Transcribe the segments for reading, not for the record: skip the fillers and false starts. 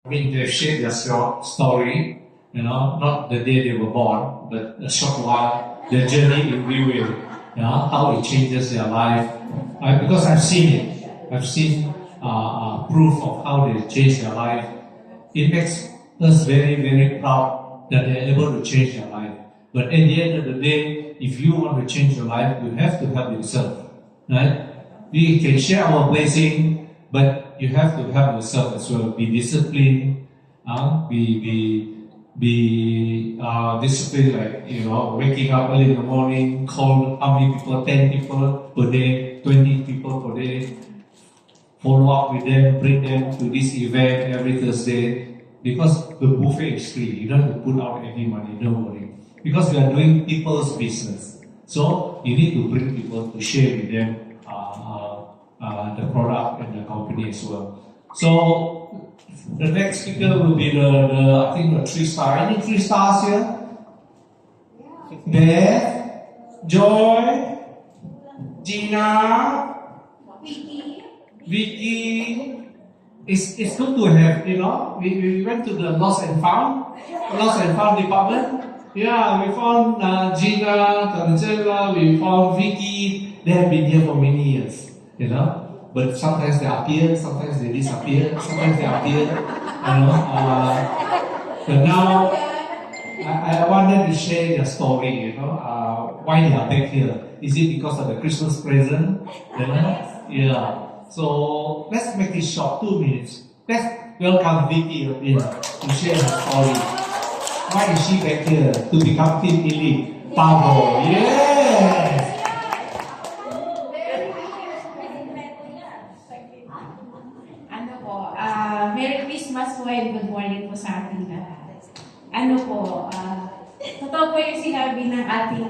I mean, they've shared their story, not the day they were born, but a short while, their journey in Viewell, how it changes their life. Because I've seen it. I've seen proof of how they change their life. It makes us very, very proud that they're able to change their life. But at the end of the day, if you want to change your life, you have to help yourself, right? We can share our blessing, but you have to help yourself as well. Be disciplined, be disciplined, like, waking up early in the morning, call how many people, 10 people per day, 20 people per day, follow up with them, bring them to this event every Thursday, because the buffet is free. You don't have to put out any money, don't worry. Because we are doing people's business. So you need to bring people to share with them the product and the company as well. So the next speaker will be the 3-star. Any 3 stars here? Beth, Joy, Gina, Vicky. It's good to have, we went to the lost and found department. Yeah, we found Gina, Tanjela, we found Vicky. They have been here for many years, But sometimes they appear, sometimes they disappear, sometimes they appear, But now, I wanted to share their story, why they are back here. Is it because of the Christmas present? Yeah. So, let's make it short, 2 minutes. Let's welcome Vicky to share her story. Why is she back here? To become Team Elite. Power. Yes! Merry Christmas po and good morning po sa ating lahat. Totoo po yung sinabi ng ating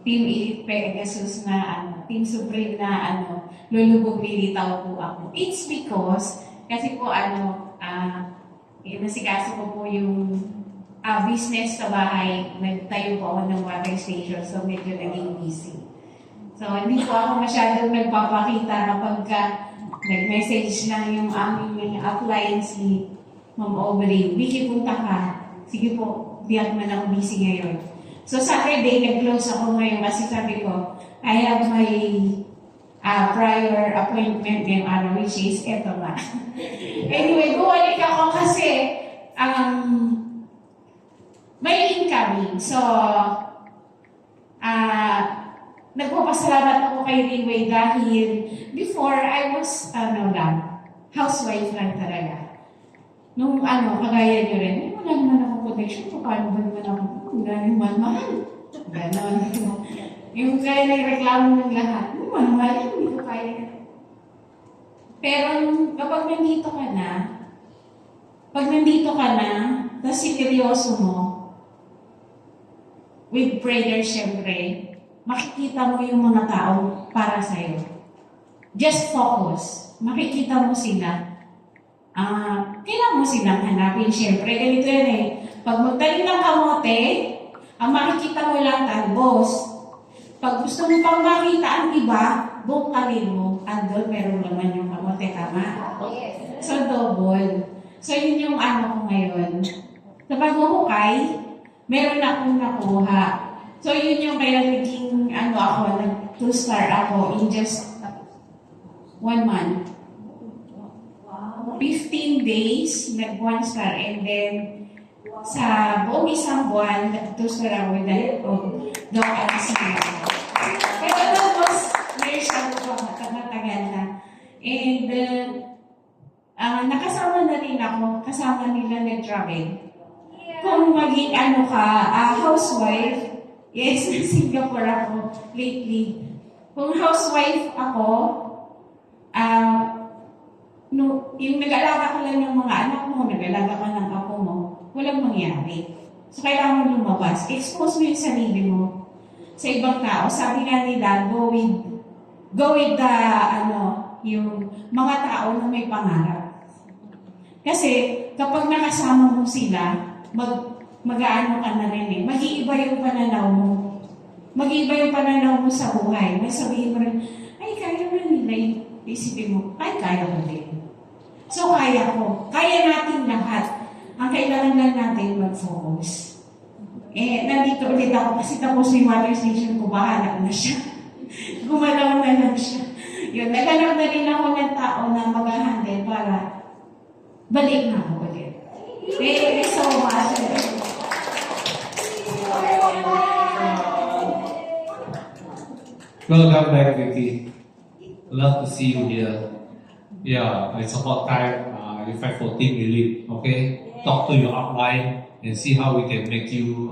Team Elite Pegasus na Team Supreme na lulubog lilitaw po ako. It's because, kasi po nasikaso ko po yung business sa bahay, nagtayo po ako ng water station, so medyo naging busy. So, hindi po ako masyadong nagpapakita kapag nag-message lang yung aming appliance ni Ma'am Aubrey. Vicky, punta ka. Sige po, di ako man ako busy ngayon. So, Saturday, nag-close ako ngayon kasi sabi ko, I have my prior appointment ngayong araw, which is eto nga. Anyway, bumalik ako kasi may incoming. So, nagpapasalamat ako kay Rinway dahil before I was, housewife lang talaga. Nung kagaya nyo rin, wala naman akong protection. Paano ba naman ako? Wala naman mahal. Ganon. Yung kaya nagreklamo ng lahat, mahal, hindi ko kaya. Pero kapag nandito ka na, tapos sineryoso mo, with prayer, syempre, makikita mo yung mga tao para sa'yo. Just focus. Makikita mo sila. Kailangan mo silang hanapin. Siyempre, ganito yan eh. Pag magtanim ng kamote, ang makikita mo lang talbos. Pag gusto mo pang makita ang iba, bungkalin mo. Andun, meron naman yung kamote. Tama? So, double. So, yun yung ko ngayon. Sa paghuhukay, meron akong nakuha. So, yun yung kaya naging, nag-2-star ako in just 1 month. 15 days, nag-1-star. And then, sa buong isang buwan, nag-2-star ako dahil Doc Alicia. Pero tapos, years ako matagal na. And, nakasama na rin ako, kasama nila nag-travel. Kung maging housewife, yes, sa Singapore ako lately. Kung housewife ako, yung nag-alaga ka lang ng mga anak mo, nag-alaga ka ng apo mo, walang mangyari. So, kailangan mo lumabas. Expose mo yung sarili mo sa ibang tao. Sabi nga nila, go with the, yung mga tao na may pangarap. Kasi, kapag nakasama mo sila, mag-aano ka na rin eh. Mag-iiba yung pananaw mo. Mag-iiba yung pananaw mo sa buhay. May sabihin mo rin, ay, kaya mo nila. Isipin mo, ay, kaya mo din. So, kaya ko. Kaya natin kailangan lang natin mag-focus. Nandito ulit ako kasi tapos yung water station ko, bahala na siya. Gumalaw na lang siya. Yun, naghanap na rin ako ng tao na mag-handle para balik na ako ulit. Thank you so much. Welcome back, Vicky. Love to see you here. Yeah, it's about time you fight for team relief, okay? Talk to your upline and see how we can make you